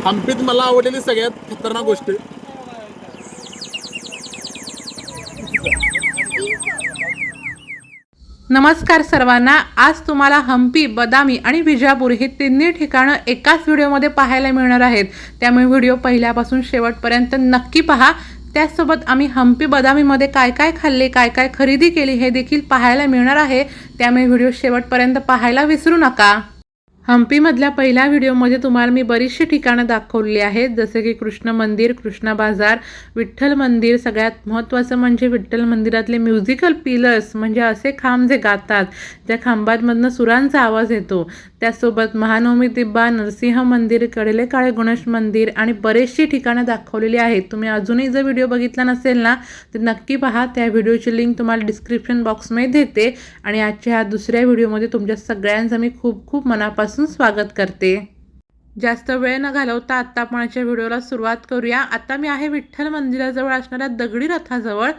हंपीत मला आवडलेली सगळ्यात खतरनाक गोष्ट नमस्कार सर्वांना। आज तुम्हाला हंपी, बदामी आणि विजापूर हे तिन्ही ठिकाणं एकाच व्हिडिओमध्ये पाहायला मिळणार आहेत। त्यामुळे व्हिडिओ पहिल्यापासून शेवटपर्यंत नक्की पहा। त्यासोबत आम्ही हंपी बदामीमध्ये काय काय खाल्ले, काय काय खरेदी केली हे देखील पाहायला मिळणार आहे। त्यामुळे व्हिडिओ शेवटपर्यंत पाहायला विसरू नका। हंपीमधल्या पहिल्या व्हिडिओमध्ये तुम्हाला मी बरीचशी ठिकाणं दाखवली आहेत, जसे की कृष्ण मंदिर, कृष्णा बाजार, विठ्ठल मंदिर। सगळ्यात महत्त्वाचं म्हणजे विठ्ठल मंदिरातले म्युझिकल पिलर्स, म्हणजे असे खांब जे गातात, ज्या खांबांमधनं सुरांचा आवाज येतो। त्यासोबत महानवमी दिब्बा, नरसिंह मंदिर, कडेले काळे गणेश मंदिर आणि बरेचशी ठिकाणं दाखवलेली आहेत। तुम्ही अजूनही जर व्हिडिओ बघितला नसेल ना तर नक्की पहा। त्या व्हिडिओची लिंक तुम्हाला डिस्क्रिप्शन बॉक्समध्ये देते। आणि आजच्या ह्या दुसऱ्या व्हिडिओमध्ये तुमच्या सगळ्यांचं मी खूप खूप मनापासून स्वागत करते। जास्त वेळ न घालवता आता आपण आजच्या व्हिडिओला सुरुवात करूया। आता मी आहे विठ्ठल मंदिराजवळ असणाऱ्या दगडी रथाजवळ।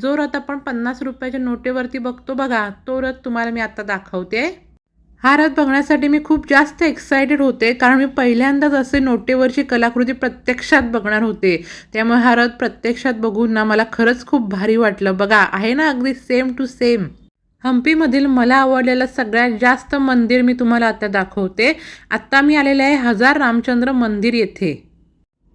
जो रथ आपण 50 रुपयाच्या नोटेवरती बघतो बघा, तो रथ तुम्हाला मी आता दाखवते। हा रथ बघण्यासाठी मी खूप जास्त एक्सायटेड होते, कारण मी पहिल्यांदाच असे नोटेवरची कलाकृती प्रत्यक्षात बघणार होते। त्यामुळे हा रथ प्रत्यक्षात बघून ना मला खरंच खूप भारी वाटलं। बघा, आहे ना अगदी सेम टू सेम। हंपीमधील मला आवडलेलं सगळ्यात जास्त मंदिर मी तुम्हाला आता दाखवते। आत्ता मी आलेले आहे हजार रामचंद्र मंदिर येथे।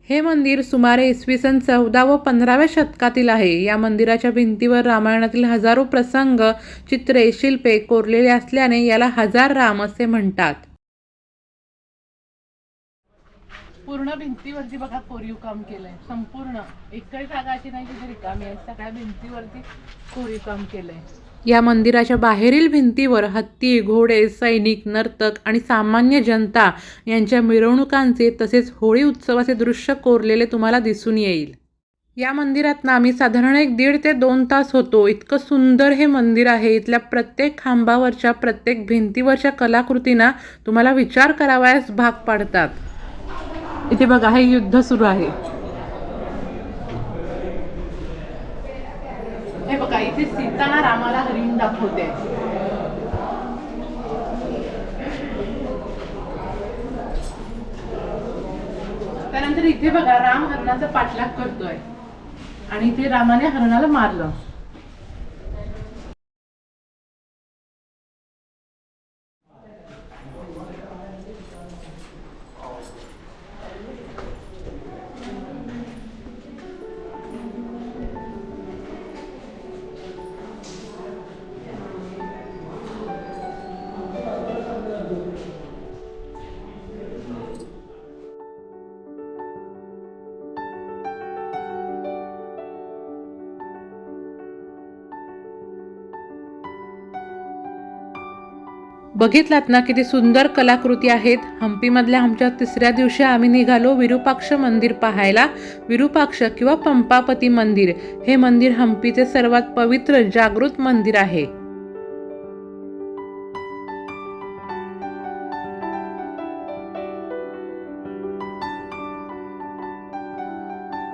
हे मंदिर सुमारे इसवी सन 14 व 15व्या शतकातील आहे। या मंदिराच्या भिंतीवर रामायणातील हजारो प्रसंग, चित्रे, शिल्पे कोरलेले असल्याने याला हजार राम असे म्हणतात। पूर्ण भिंतीवरती बघा कोरीव काम केलंय। संपूर्ण एकही जागा अशी नाही की रिकामी आहे, सगळ्या भिंतीवरती कोरीव काम केलंय। या मंदिराच्या बाहेरील भिंतीवर हत्ती, घोडे, सैनिक, नर्तक आणि सामान्य जनता यांच्या मिरवणुकांचे तसेच होळी उत्सवाचे दृश्य कोरलेले तुम्हाला दिसून येईल। या मंदिरात ना आम्ही साधारण 1.5 ते 2 तास होतो। इतकं सुंदर हे मंदिर आहे। इथल्या प्रत्येक खांबावरच्या, प्रत्येक भिंतीवरच्या कलाकृतींना तुम्हाला विचार करावयास भाग पाडतात। इथे बघा, हे युद्ध सुरू आहे। हे बघा, इथे सीता ना रामाला हरिण दाखवते। त्यानंतर इथे बघा, राम हरणाचा पाठलाग करतोय आणि इथे रामाने हरणाला मारलं। बघितलात ना किती सुंदर कलाकृती आहेत। हंपीमधल्या आमच्या तिसऱ्या दिवशी आम्ही निघालो विरूपाक्ष मंदिर पाहायला। विरूपाक्ष किंवा पंपापती मंदिर हे मंदिर हंपीचे सर्वात पवित्र जागृत मंदिर आहे।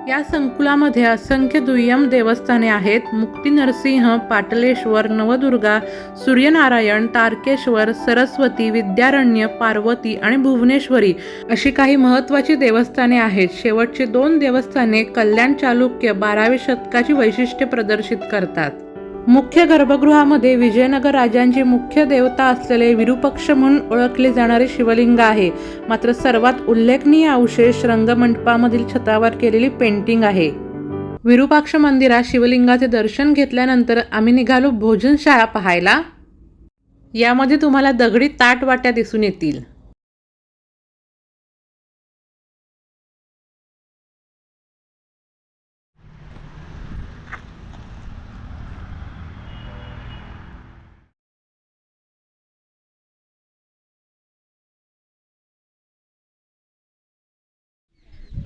या संकुलामध्ये असंख्य दुय्यम देवस्थाने आहेत। मुक्ती नरसिंह, पाटलेश्वर, नवदुर्गा, सूर्यनारायण, तारकेश्वर, सरस्वती, विद्यारण्य, पार्वती आणि भुवनेश्वरी अशी काही महत्त्वाची देवस्थाने आहेत। शेवटची 2 देवस्थाने कल्याण चालुक्य 12व्या शतकाची वैशिष्ट्ये प्रदर्शित करतात। मुख्य गर्भगृहामध्ये विजयनगर राजांची मुख्य देवता असलेले विरूपाक्ष म्हणून ओळखले जाणारे शिवलिंग आहे। मात्र सर्वात उल्लेखनीय अवशेष रंगमंडपामधील छतावर केलेली पेंटिंग आहे। विरूपाक्ष मंदिरात शिवलिंगाचे दर्शन घेतल्यानंतर आम्ही निघालो भोजनशाळा पाहायला। यामध्ये तुम्हाला दगडी ताटवाट्या दिसून येतील।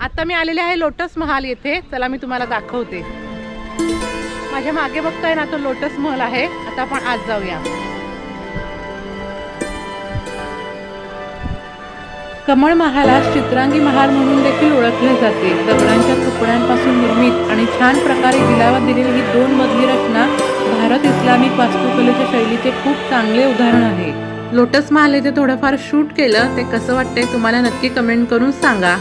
आता मी आलेले आहे लोटस महल येथे। चला मी तुम्हाला दाखवते। माझ्या मागे बघताय ना, तो लोटस महल आहे। आता आपण आज जाऊया। कमळ महालास चित्रांगी महाल म्हणून देखील ओळखले जाते। दगडांच्या तुकड्यांपासून निर्मित आणि छान प्रकारे गिलावा दिलेली ही 2 मजली रचना भारत इस्लामिक वास्तुकलेच्या शैलीचे खूप चांगले उदाहरण आहे। लोटस महल येथे थोडंफार शूट केलं, ते कसं वाटतंय तुम्हाला नक्की कमेंट करून सांगा।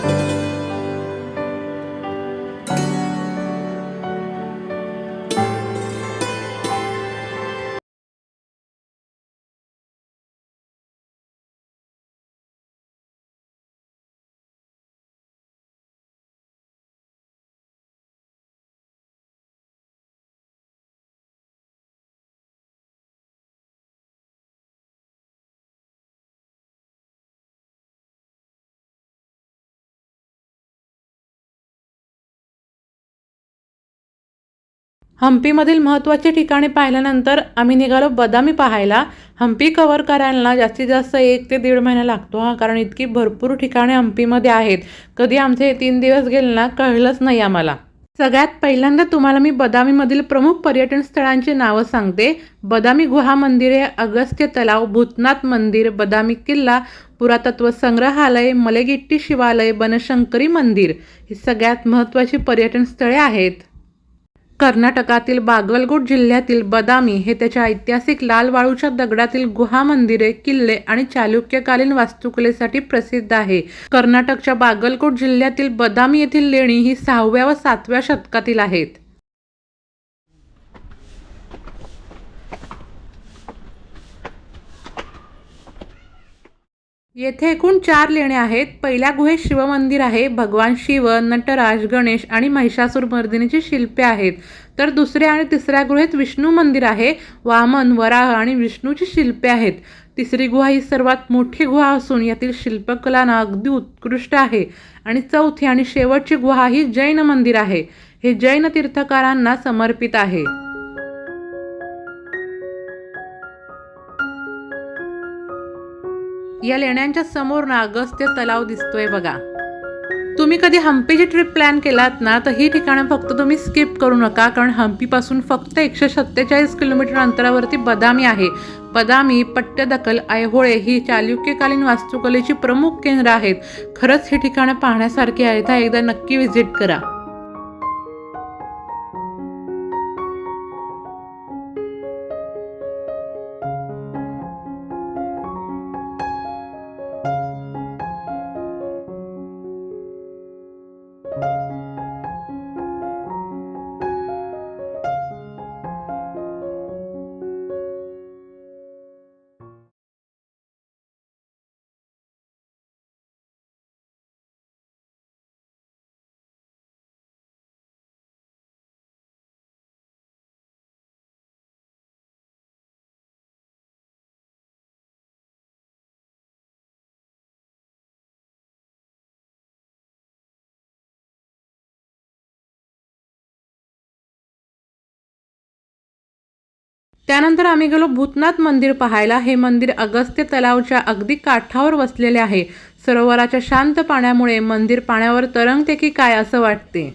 हम्पीमधील महत्त्वाची ठिकाणे पाहिल्यानंतर आम्ही निघालो बदामी पाहायला. हम्पी कव्हर करायला जास्तीत जास्त 1 ते 1.5 महिना लागतो हा, कारण इतकी भरपूर ठिकाणे हम्पीमध्ये आहेत. कधी आमचे हे 3 दिवस गेले ना कळलंच नाही आम्हाला. सगळ्यात पहिल्यांदा तुम्हाला मी बदामीमधील प्रमुख पर्यटन स्थळांची नावं सांगते. बदामी गुहा मंदिरे, अगस्त्य तलाव, भूतनाथ मंदिर, बदामी किल्ला, पुरातत्व संग्रहालय, मलेगिट्टी शिवालय, बनशंकरी मंदिर ही सगळ्यात महत्त्वाची पर्यटन स्थळे आहेत. कर्नाटकातील बागलकोट जिल्ह्यातील बदामी हे त्याच्या ऐतिहासिक लाल वाळूच्या दगडातील गुहा मंदिरे, किल्ले आणि चालुक्यकालीन वास्तुकलेसाठी प्रसिद्ध आहे. कर्नाटकच्या बागलकोट जिल्ह्यातील बदामी येथील लेणी ही 6व्या व 7व्या शतकातील आहेत. येथे एकूण 4 लेण्या आहेत. पहिल्या गुहेत शिवमंदिर आहे. भगवान शिव, नटराज, गणेश आणि महिषासुरमर्दिनीची शिल्पे आहेत. तर दुसऱ्या आणि तिसऱ्या गुहेत विष्णू मंदिर आहे. वामन, वराह आणि विष्णूची शिल्पे आहेत. तिसरी गुहा ही सर्वात मोठी गुहा असून यातील शिल्पकला अगदी उत्कृष्ट आहे. आणि चौथी आणि शेवटची गुहा ही जैन मंदिर आहे. हे जैन तीर्थकारांना समर्पित आहे. या लेण्यांच्या समोर ना अगस्त्य तलाव दिसतोय बघा. तुम्ही कधी हम्पीची ट्रिप प्लॅन केलात ना तर ही ठिकाणं फक्त तुम्ही स्किप करू नका, कारण हम्पीपासून फक्त 147 किलोमीटर अंतरावरती बदामी आहे. बदामी, पट्टदकल, ऐहोळे ही चालुक्यकालीन वास्तुकलेची प्रमुख केंद्र आहेत. खरंच ही ठिकाणं पाहण्यासारखी आहेत. एकदा नक्की व्हिजिट करा. त्यानंतर आम्ही गेलो भूतनाथ मंदिर पाहायला. हे मंदिर अगस्त्य तलावाच्या अगदी काठावर वसलेले आहे. सरोवराच्या शांत पाण्यामुळे मंदिर पाण्यावर तरंगते की काय असं वाटते.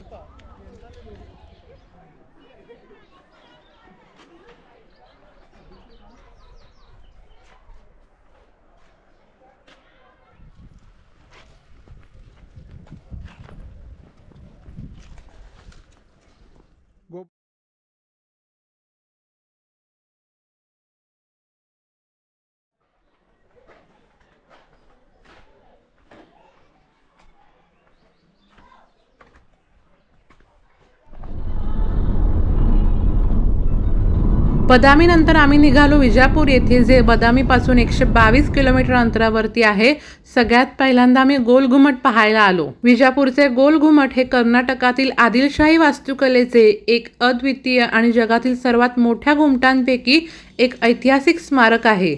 बदामी नंतर आम्ही निघालो विजापूर येथे, जे बदामीपासून 122 किलोमीटर अंतरावरती आहे. सगळ्यात पहिल्यांदा आम्ही गोल घुमट पाहायला आलो. विजापूरचे गोल घुमट हे कर्नाटकातील आदिलशाही वास्तुकलेचे एक अद्वितीय आणि जगातील सर्वात मोठ्या घुमटांपैकी एक ऐतिहासिक स्मारक आहे.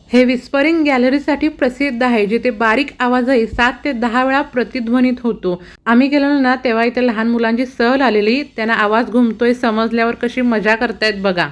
हे विस्परिंग गॅलरीसाठी प्रसिद्ध आहे, जिथे बारीक आवाजही 7 ते 10 वेळा प्रतिध्वनित होतो. आम्ही गेलो ना तेव्हा इथे लहान मुलांची सहल आलेली. त्यांना आवाज घुमतोय समजल्यावर कशी मजा करतायत बघा.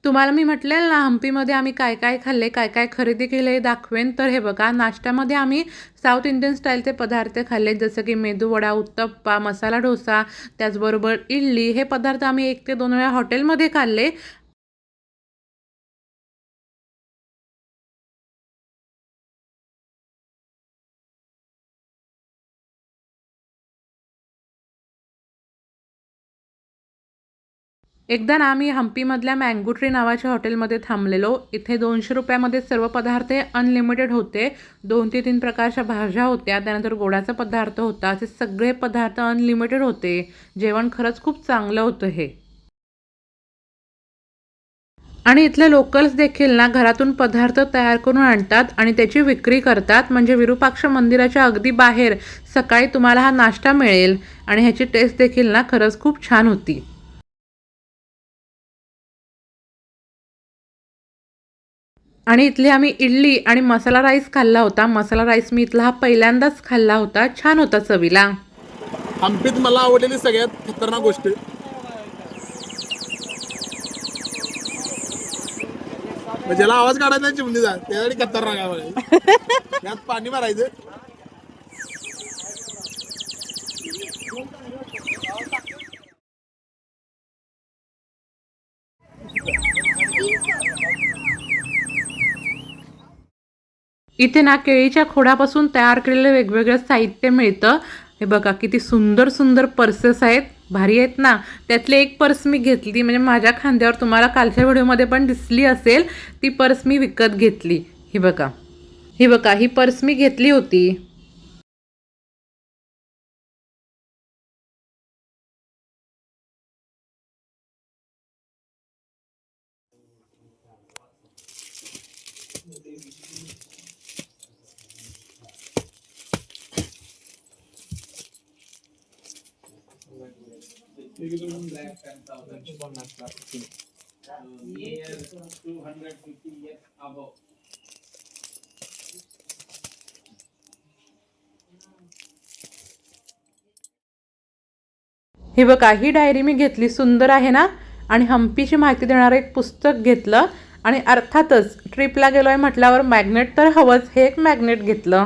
तुम्हाला मी म्हटलेलं ना हम्पीमध्ये आम्ही काय काय खाल्ले, काय काय खरेदी केले दाखवेन. तर हे बघा, नाश्त्यामध्ये आम्ही साऊथ इंडियन स्टाईलचे पदार्थ खाल्ले, जसं की मेदूवडा, उत्तप्पा, मसाला डोसा, त्याचबरोबर इडली. हे पदार्थ आम्ही 1 ते 2 वेळा हॉटेलमध्ये खाल्ले. एकदा ना आम्ही हम्पीमधल्या मँगो ट्री नावाच्या हॉटेलमध्ये थांबलेलो. इथे 200 रुपयामध्ये सर्व पदार्थ हे अनलिमिटेड होते. 2 ते 3 प्रकारच्या भाज्या होत्या, त्यानंतर गोडाचा पदार्थ होता. असे सगळे पदार्थ अनलिमिटेड होते. जेवण खरंच खूप चांगलं होतं हे. आणि इथले लोकल्स देखील ना घरातून पदार्थ तयार करून आणतात आणि त्याची विक्री करतात. म्हणजे विरूपाक्ष मंदिराच्या अगदी बाहेर सकाळी तुम्हाला हा नाश्ता मिळेल आणि ह्याची टेस्ट देखील ना खरंच खूप छान होती. आणि इथली आम्ही इडली आणि मसाला राईस खाल्ला होता. मसाला राईस मी इथला हा पहिल्यांदाच खाल्ला होता. छान होता चवीला. हम्पीत मला आवडलेली सगळ्यात खतरनाक गोष्ट ज्याला आवाज काढायचा नाही चिमणीचा त्यासाठी खतरनाक आहे बघा. यात पाणी मारायचं. इथे ना केळीच्या खोडापासून तयार केलेलं वेगवेगळं साहित्य मिळतं. हे बघा किती सुंदर सुंदर पर्सेस आहेत. भारी आहेत ना. त्यातली एक पर्स मी घेतली, म्हणजे माझ्या खांद्यावर तुम्हाला कालच्या व्हिडिओमध्ये पण दिसली असेल. ती पर्स मी विकत घेतली. ही बघा, ही बघा, ही पर्स मी घेतली होती. हे बघा, ही डायरी मी घेतली. सुंदर आहे ना. आणि हम्पीची माहिती देणारं एक पुस्तक घेतलं. आणि अर्थातच ट्रिपला गेलो आहे म्हटल्यावर मॅग्नेट तर हवंच. हे एक मॅग्नेट घेतलं.